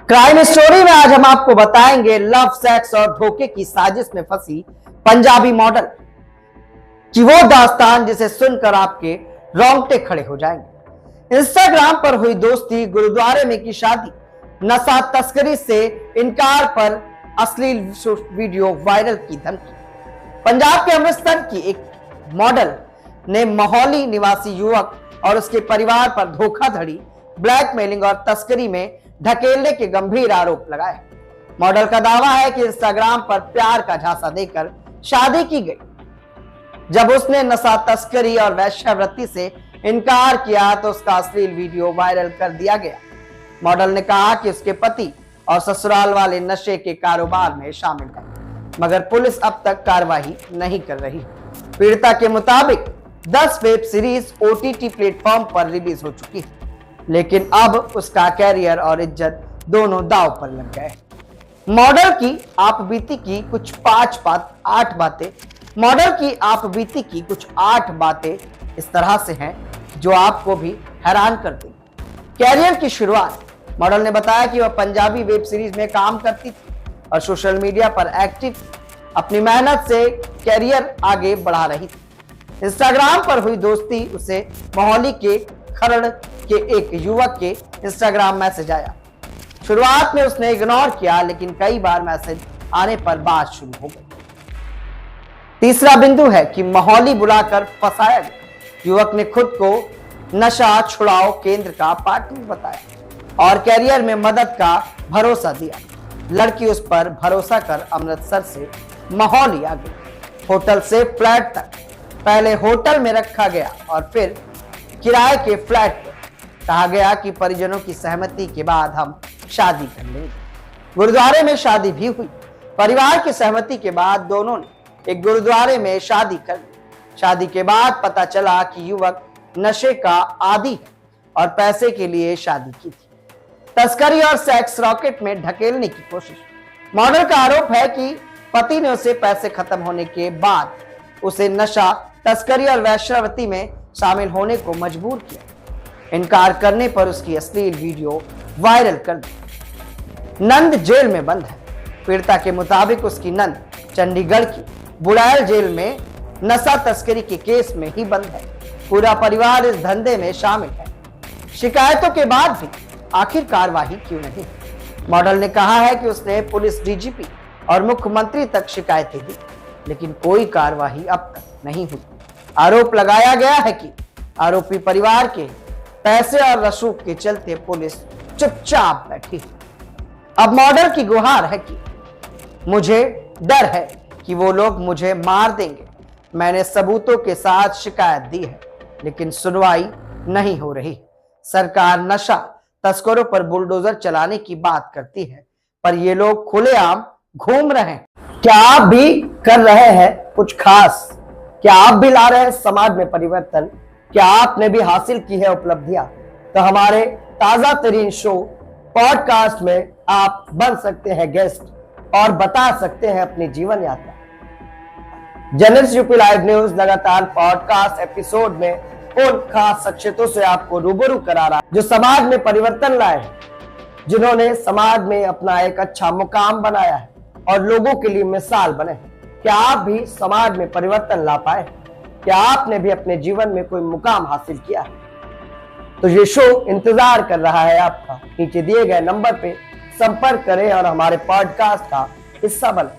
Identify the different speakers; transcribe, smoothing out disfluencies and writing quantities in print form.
Speaker 1: Crime story में आज हम आपको बताएंगे लव, सेक्स और धोखे की साजिश में फंसी पंजाबी मॉडल कि वो दास्तान जिसे सुनकर आपके रोंगटे खड़े हो जाएंगे। इंस्टाग्राम पर हुई दोस्ती, गुरुद्वारे में की शादी, नशा तस्करी से इनकार पर अश्लील वीडियो वायरल की धमकी। पंजाब के अमृतसर की एक मॉडल ने मोहाली निवासी युवक और उसके परिवार पर धोखाधड़ी, ब्लैकमेलिंग और तस्करी में ढकेलने के गंभीर आरोप लगाए। मॉडल का दावा है कि इंस्टाग्राम पर प्यार का झांसा देकर शादी की गई। जब उसने नशा तस्करी और वेश्यावृत्ति से इनकार किया तो उसका अश्लील वीडियो वायरल कर दिया गया। मॉडल ने कहा कि उसके पति और ससुराल वाले नशे के कारोबार में शामिल हैं, मगर पुलिस अब तक कार्रवाई नहीं कर रही। पीड़िता के मुताबिक 10 वेब सीरीज OTT प्लेटफॉर्म पर रिलीज हो चुकी है, लेकिन अब उसका कैरियर और इज्जत दोनों दांव पर लग गए। मॉडल की आप बीती की कुछ 8 बातें मॉडल की आप बीती की कुछ 8 बातें इस तरह से हैं जो आपको भी हैरान कर देंगी। कैरियर की शुरुआत। मॉडल ने बताया कि वह पंजाबी वेब सीरीज में काम करती थी और सोशल मीडिया पर एक्टिव, अपनी मेहनत से कैरियर आगे बढ़ा रही थी। इंस्टाग्राम पर हुई दोस्ती उसे मोहाली के खरड़ के एक युवक के इंस्टाग्राम मैसेज आया। शुरुआत में उसने इग्नोर किया, लेकिन कई बार मैसेज आने पर बात शुरू हो गई। तीसरा बिंदु है कि मोहाली बुलाकर फंसाया गया। युवक ने खुद को नशा छुड़ाओ केंद्र का पार्टनर बताया और कैरियर में मदद का भरोसा दिया। लड़की उस पर भरोसा कर अमृतसर से मोहाली आ गई। होटल से फ्लैट तक पहले होटल में रखा गया और फिर किराए के फ्लैट पर। कहा गया कि परिजनों की सहमति के बाद हम शादी कर लेंगे। गुरुद्वारे में शादी भी हुई। परिवार की सहमति के बाद दोनों ने एक गुरुद्वारे में शादी कर ली। शादी के बाद पता चला कि युवक नशे का आदी है और पैसे के लिए शादी की थी। तस्करी और सेक्स रॉकेट में ढकेलने की कोशिश। मॉडल का आरोप है कि पति ने उसे पैसे खत्म होने के बाद उसे नशा तस्करी और वेश्यावृत्ति में शामिल होने को मजबूर किया। इनकार करने पर उसकी अश्लील वीडियो वायरल कर दी। नंद जेल में बंद है। पीड़िता के मुताबिक उसकी नंद चंडीगढ़ की बुड़ैल जेल में नशा तस्करी के केस में ही बंद है। पूरा परिवार इस धंधे में शामिल है। शिकायतों के बाद भी आखिर कार्रवाई क्यों नहीं? मॉडल ने कहा है कि उसने पुलिस, DGP और मुख्यमंत्री तक शिकायतें दी, लेकिन कोई कार्रवाई अब तक नहीं हुई। आरोप लगाया गया है कि आरोपी परिवार के पैसे और रसूख के चलते पुलिस चुपचाप बैठी है। अब मॉडल की गुहार है कि मुझे डर है कि वो लोग मुझे मार देंगे। मैंने सबूतों के साथ शिकायत दी है, लेकिन सुनवाई नहीं हो रही। सरकार नशा तस्करों पर बुलडोजर चलाने की बात करती है, पर ये लोग खुलेआम घूम रहे हैं। क्या आप भी कर रहे हैं कुछ खास? क्या आप भी ला रहे हैं समाज में परिवर्तन? क्या आपने भी हासिल की है उपलब्धियां? तो हमारे ताजा तरीन शो पॉडकास्ट में आप बन सकते हैं गेस्ट और बता सकते हैं अपनी जीवन यात्रा। जनरल यूपी लाइव न्यूज लगातार पॉडकास्ट एपिसोड में उन खास शख्सियतों से आपको रूबरू करा रहा है जो समाज में परिवर्तन लाए हैं, जिन्होंने समाज में अपना एक अच्छा मुकाम बनाया है और लोगों के लिए मिसाल बने। क्या आप भी समाज में परिवर्तन ला पाए? क्या आपने भी अपने जीवन में कोई मुकाम हासिल किया है? तो ये शो इंतजार कर रहा है आपका। नीचे दिए गए नंबर पे संपर्क करें और हमारे पॉडकास्ट का हिस्सा बनें।